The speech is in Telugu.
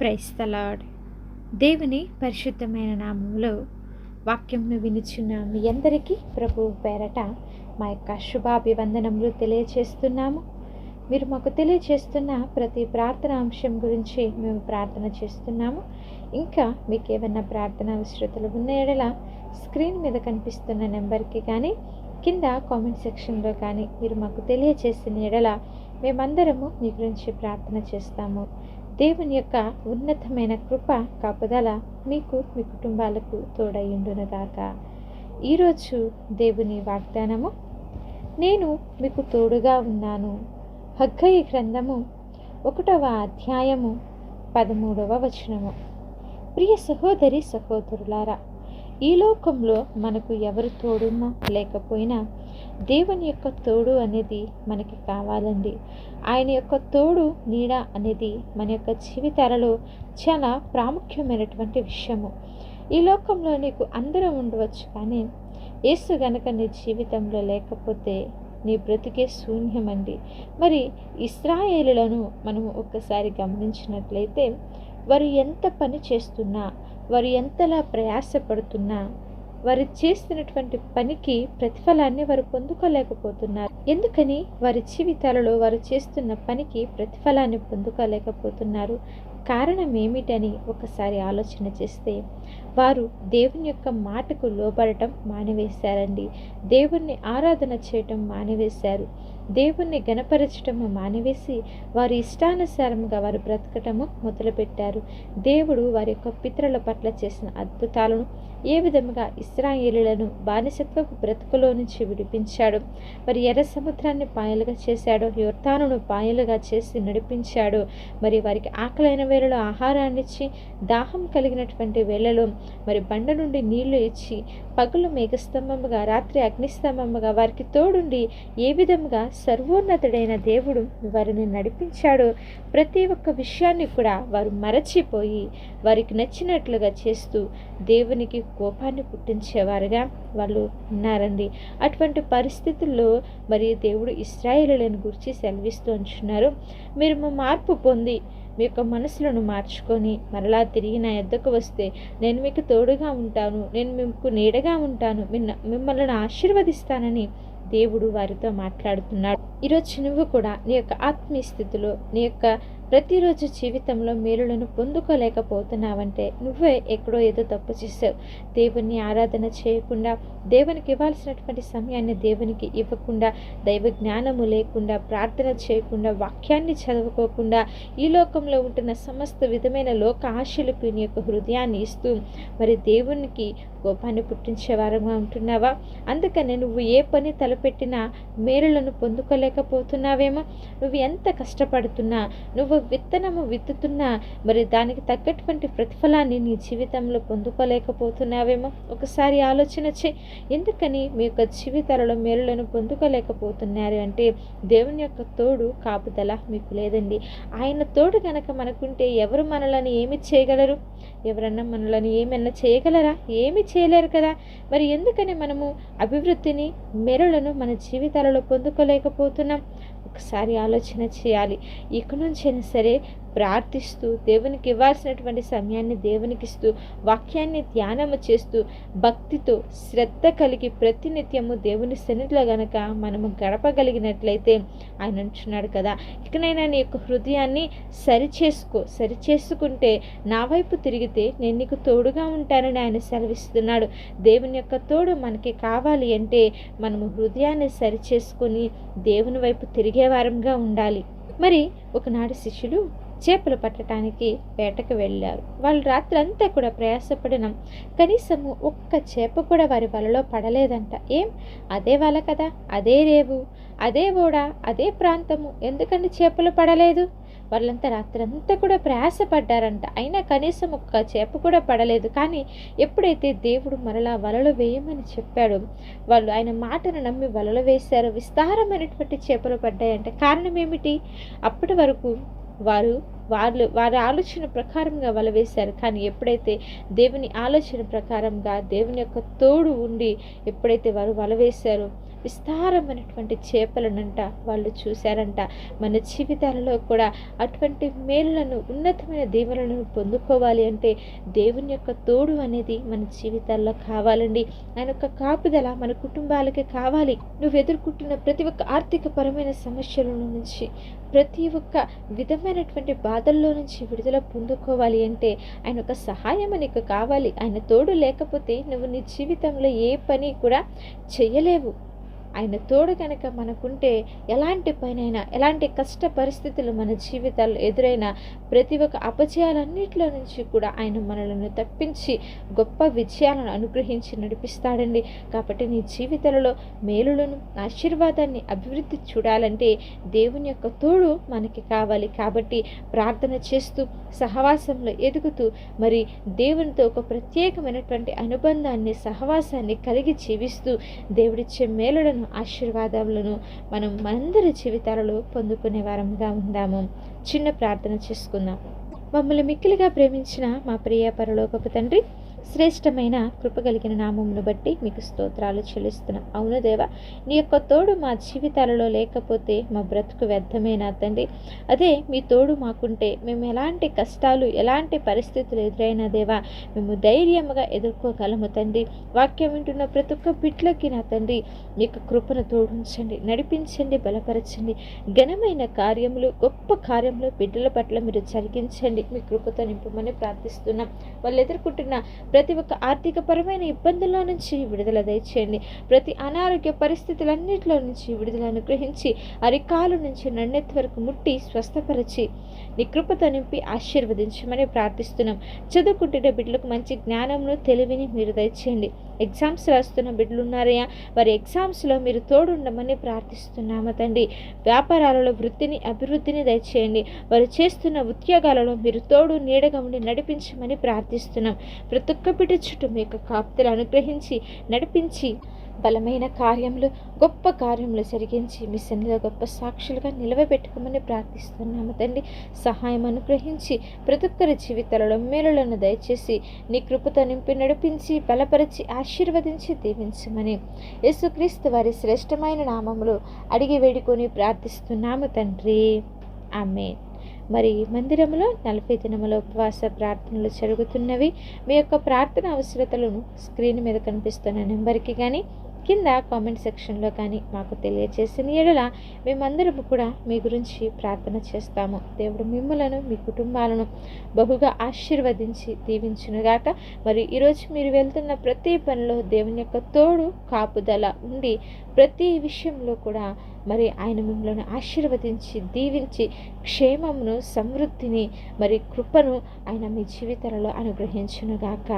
Praise the lord. దేవుని పరిశుద్ధమైన నామంలో వాక్యంను వినుచున్న మీ అందరికీ ప్రభువు పేరట మా యొక్క శుభాభివందనములు తెలియచేస్తున్నాము. మీరు మాకు తెలియచేస్తున్న ప్రతి ప్రార్థన అంశం గురించి మేము ప్రార్థన చేస్తున్నాము. ఇంకా మీకు ఏమైనా ప్రార్థన అవసరతలు ఉన్న ఎడల స్క్రీన్ మీద కనిపిస్తున్న నెంబర్కి కానీ కింద కామెంట్ సెక్షన్లో కానీ మీరు మాకు తెలియచేసిన ఎడల మేమందరము మీ గురించి ప్రార్థన చేస్తాము. దేవుని యొక్క ఉన్నతమైన కృప కాపుదల మీకు మీ కుటుంబాలకు తోడయ్యుండునుగాక. ఈరోజు దేవుని వాగ్దానము, నేను మీకు తోడుగా ఉన్నాను. హగ్గయి గ్రంథము 1వ అధ్యాయము 13వ వచనము. ప్రియ సహోదరి సహోదరులారా, ఈ లోకంలో మనకు ఎవరు తోడున్నా లేకపోయినా దేవుని యొక్క తోడు అనేది మనకి కావాలండి. ఆయన యొక్క తోడు నీడ అనేది మన యొక్క జీవితాలలో చాలా ప్రాముఖ్యమైనటువంటి విషయము. ఈ లోకంలో నీకు అందరూ ఉండవచ్చు, కానీ యేసు గనక నీ జీవితంలో లేకపోతే నీ బ్రతికే శూన్యమండి. మరి ఇశ్రాయేలులను మనము ఒక్కసారి గమనించినట్లయితే వారు ఎంత పని చేస్తున్నా, వారు ఎంతలా ప్రయాసపడుతున్నా వారు చేస్తున్నటువంటి పనికి ప్రతిఫలాన్ని వారు పొందుకోలేకపోతున్నారు. ఎందుకని వారి జీవితాలలో వారు చేస్తున్న పనికి ప్రతిఫలాన్ని పొందుకోలేకపోతున్నారు? కారణం ఏమిటని ఒకసారి ఆలోచన చేస్తే, వారు దేవుని యొక్క మాటకు లోబడటం మానివేశారండి. దేవుణ్ణి ఆరాధన చేయటం మానివేశారు. దేవుణ్ణి గణపరచటము మానివేసి వారి ఇష్టానుసారంగా వారు బ్రతకటము మొదలుపెట్టారు. దేవుడు వారి యొక్క పితరుల పట్ల చేసిన అద్భుతాలను, ఏ విధముగా ఇశ్రాయేలులను బానిసత్వపు బ్రతుకులో నుంచి విడిపించాడు, మరి ఎర్ర సముద్రాన్ని పాయలుగా చేశాడో, యొర్దానును పాయలుగా చేసి నడిపించాడు, మరి వారికి ఆకలైన వేళలో ఆహారాన్ని ఇచ్చి, దాహం కలిగినటువంటి వేళలో మరి బండ నుండి నీళ్లు ఇచ్చి, పగలు మేఘస్తంభముగా రాత్రి అగ్నిస్తంభముగా వారికి తోడుండి ఏ విధముగా సర్వోన్నతుడైన దేవుడు వారిని నడిపించాడు. ప్రతి ఒక్క విషయాన్ని కూడా వారు మరచిపోయి వారికి నచ్చినట్లుగా చేస్తూ దేవునికి కోపాన్ని పుట్టించేవారుగా వాళ్ళు ఉన్నారండి. అటువంటి పరిస్థితుల్లో మరి దేవుడు ఇశ్రాయేలులను గురించి సెలవిస్తూ ఉంటున్నారు, మీరు మార్పు పొంది మీ యొక్క మనసులను మార్చుకొని మరలా తిరిగి నా యొద్దకు వస్తే నేను మీకు తోడుగా ఉంటాను, నేను మీకు నీడగా ఉంటాను, మిమ్మల్ని ఆశీర్వదిస్తానని దేవుడు వారితో మాట్లాడుతున్నాడు. ఈరోజు నువ్వు కూడా నీ యొక్క ఆత్మీయ స్థితిలో నీ యొక్క ప్రతిరోజు జీవితంలో మేలులను పొందుకోలేకపోతున్నావంటే నువ్వే ఎక్కడో ఏదో తప్పు చేసావు. దేవుణ్ణి ఆరాధన చేయకుండా, దేవునికి ఇవ్వాల్సినటువంటి సమయాన్ని దేవునికి ఇవ్వకుండా, దైవ జ్ఞానము లేకుండా, ప్రార్థన చేయకుండా, వాక్యాన్ని చదువుకోకుండా, ఈ లోకంలో ఉంటున్న సమస్త విధమైన లోక ఆశలకు నీ యొక్క హృదయాన్ని ఇస్తూ మరి దేవునికి కోపాన్ని పుట్టించే వారంగా ఉంటున్నావా? అందుకనే నువ్వు ఏ పని తలపెట్టినా మేలులను పొందుకోలేకపోతున్నావేమో. నువ్వు ఎంత కష్టపడుతున్నా, నువ్వు విత్తనము విత్తుతున్నా మరి దానికి తగ్గటువంటి ప్రతిఫలాన్ని నీ జీవితంలో పొందుకోలేకపోతున్నావేమో. ఒకసారి ఆలోచన చేయి. ఎందుకని మీ యొక్క జీవితాలలో మేలులను పొందుకోలేకపోతున్నారు అంటే దేవుని యొక్క తోడు కాపుదల మీకు లేదండి. ఆయన తోడు గనక మనకుంటే ఎవరు మనలను ఏమి చేయగలరు? ఎవరన్నా మనలను ఏమైనా చేయగలరా? ఏమి చేయలేరు కదా. మరి ఎందుకని మనము అభివృద్ధిని, మేలులను మన జీవితాలలో పొందుకోలేకపోతున్నాం? ఒకసారి ఆలోచన చేయాలి. ఇక నుంచైనా సరే ప్రార్థిస్తూ, దేవునికి ఇవ్వాల్సినటువంటి సమయాన్ని దేవునికి ఇస్తూ, వాక్యాన్ని ధ్యానము చేస్తూ, భక్తితో శ్రద్ధ కలిగి ప్రతినిత్యము దేవుని సన్నిధిలో గనక మనము గడపగలిగినట్లయితే ఆయన అంటున్నాడు కదా, ఇకనైనా నీ యొక్క హృదయాన్ని సరిచేసుకుంటే నా వైపు తిరిగితే నేను నీకు తోడుగా ఉంటానని ఆయన సెలవిస్తున్నాడు. దేవుని యొక్క తోడు మనకి కావాలి అంటే మనము హృదయాన్ని సరిచేసుకొని దేవుని వైపు తిరిగే వారంగా ఉండాలి. మరి ఒకనాడు శిష్యులు చేపలు పట్టడానికి వేటకు వెళ్ళారు. వాళ్ళు రాత్రంతా కూడా ప్రయాసపడిన కనీసము ఒక్క చేప కూడా వారి వలలో పడలేదంట. అదే వల కదా, అదే రేవు, అదే ఓడ, అదే ప్రాంతము, ఎందుకంటే చేపలు పడలేదు? వాళ్ళంతా రాత్రంతా కూడా ప్రయాసపడ్డారంట, అయినా కనీసం ఒక్క చేప కూడా పడలేదు. కానీ ఎప్పుడైతే దేవుడు మరలా వలలు వేయమని చెప్పాడో వాళ్ళు ఆయన మాటను నమ్మి వలలు వేశారు. విస్తారమైనటువంటి చేపలు పడ్డాయంట. కారణం ఏమిటి? అప్పటి వరకు వారి ఆలోచన ప్రకారంగా వల వేశారు. కానీ ఎప్పుడైతే దేవుని ఆలోచన ప్రకారంగా దేవుని యొక్క తోడు ఉండి ఎప్పుడైతే వారు వల వేశారో విస్తారమైనటువంటి చేపలనంట వాళ్ళు చూశారంట. మన జీవితాలలో కూడా అటువంటి మేలులను, ఉన్నతమైన దీవెనలను పొందుకోవాలి అంటే దేవుని యొక్క తోడు అనేది మన జీవితాల్లో కావాలండి. ఆయన యొక్క కాపుదల మన కుటుంబాలకి కావాలి. నువ్వు ఎదుర్కొంటున్న ప్రతి ఒక్క ఆర్థిక పరమైన సమస్యల నుంచి, ప్రతి ఒక్క విధమైనటువంటి బాధల్లో నుంచి విడుదల పొందుకోవాలి అంటే ఆయన ఒక సహాయం నీకు కావాలి. ఆయన తోడు లేకపోతే నువ్వు నీ జీవితంలో ఏ పని కూడా చేయలేవు. ఆయన తోడు కనుక మనకుంటే ఎలాంటి పనైనా, ఎలాంటి కష్ట పరిస్థితులు మన జీవితాల్లో ఎదురైనా ప్రతి ఒక్క అపజయాలన్నిటిలో నుంచి కూడా ఆయన మనలను తప్పించి గొప్ప విజయాలను అనుగ్రహించి నడిపిస్తాడండి. కాబట్టి నీ జీవితంలో మేలులను, ఆశీర్వాదాన్ని, అభివృద్ధి చూడాలంటే దేవుని యొక్క తోడు మనకి కావాలి. కాబట్టి ప్రార్థన చేస్తూ, సహవాసంలో ఎదుగుతూ, మరి దేవునితో ఒక ప్రత్యేకమైనటువంటి అనుబంధాన్ని, సహవాసాన్ని కలిగి జీవిస్తూ దేవుడిచ్చే మేలులను, ఆశీర్వాదాలను మనం మనందరి జీవితాలలో పొందుకునే వారంగా ఉందాము. చిన్న ప్రార్థన చేసుకుందాం. మమ్మల్ని మిక్కిలిగా ప్రేమించిన మా ప్రియ పరలోకపు తండ్రి, శ్రేష్టమైన కృపగలిగిన నామమును బట్టి మీకు స్తోత్రాలు చెల్లిస్తున్నాం. అవును దేవా, నీ యొక్క తోడు మా జీవితాలలో లేకపోతే మా బ్రతుకు వ్యర్థమేనా తండ్రి. అదే మీ తోడు మాకుంటే మేము ఎలాంటి కష్టాలు, ఎలాంటి పరిస్థితులు ఎదురైనా దేవా మేము ధైర్యంగా ఎదుర్కోగలము తండ్రి. వాక్యం వింటున్న ప్రతి ఒక్క బిడ్డలకి నా తండ్రి మీ యొక్క కృపను తోడించండి, నడిపించండి, బలపరచండి. ఘనమైన కార్యములు, గొప్ప కార్యములు బిడ్డల పట్ల మీరు జరిగించండి. మీ కృపతో నింపమని ప్రార్థిస్తున్నాం. వాళ్ళు ఎదుర్కొంటున్న ప్రతి ఒక్క ఆర్థికపరమైన ఇబ్బందుల్లో నుంచి విడుదల దయచేయండి. ప్రతి అనారోగ్య పరిస్థితులన్నింటిలో నుంచి విడుదల అనుగ్రహించి అరికాలు నుంచి నన్నెత్తి వరకు ముట్టి స్వస్థపరిచి నీ కృపతో నింపి ఆశీర్వదించమని ప్రార్థిస్తున్నాం. చదువుకుంటున్న బిడ్డలకు మంచి జ్ఞానమును, తెలివిని మీరు దయచేయండి. ఎగ్జామ్స్ రాస్తున్న బిడ్డలు ఉన్నారయ్యా, వారి ఎగ్జామ్స్లో మీరు తోడుండమని ప్రార్థిస్తున్నాము తండ్రి. వ్యాపారాలలో వృద్ధిని, అభివృద్ధిని దయచేయండి. వారు చేస్తున్న ఉద్యోగాలలో మీరు తోడు, నీడగా ఉండి నడిపించమని ప్రార్థిస్తున్నాం. ప్రతి ఒక్క బిడ్డ చుట్టూ మీ యొక్క కాపుదలు అనుగ్రహించి నడిపించి బలమైన కార్యములు, గొప్ప కార్యములు జరిగించి మీ సన్నిధిలో గొప్ప సాక్షులుగా నిలవబెట్టుకోమని ప్రార్థిస్తున్నాము తండ్రి. సహాయం అనుగ్రహించి ప్రతి ఒక్కరి జీవితాలలో మేలులను దయచేసి నీ కృపతో నింపి నడిపించి బలపరిచి ఆశీర్వదించి దీవించమని యేసుక్రీస్తు వారి శ్రేష్టమైన నామములో అడిగి వేడుకొని ప్రార్థిస్తున్నాము తండ్రి. ఆమేన్. మరి మందిరంలో 40 దినముల ఉపవాస ప్రార్థనలు జరుగుతున్నవి. మీ యొక్క ప్రార్థన అవసరతలను స్క్రీన్ మీద కనిపిస్తున్న నెంబర్కి కానీ, కింద కామెంట్ సెక్షన్లో కానీ మాకు తెలియజేసిన ఎడల మేమందరము కూడా మీ గురించి ప్రార్థన చేస్తాము. దేవుడు మిమ్మలను, మీ కుటుంబాలను బహుగా ఆశీర్వదించి దీవించునుగాక. మరి ఈరోజు మీరు వెళ్తున్న ప్రతి పనిలో దేవుని యొక్క తోడు, కాపుదల ఉండి ప్రతి విషయంలో కూడా మరి ఆయన మిమ్మల్ని ఆశీర్వదించి దీవించి క్షేమమును, సమృద్ధిని, మరి కృపను ఆయన మీ జీవితాలలో అనుగ్రహించునుగాక.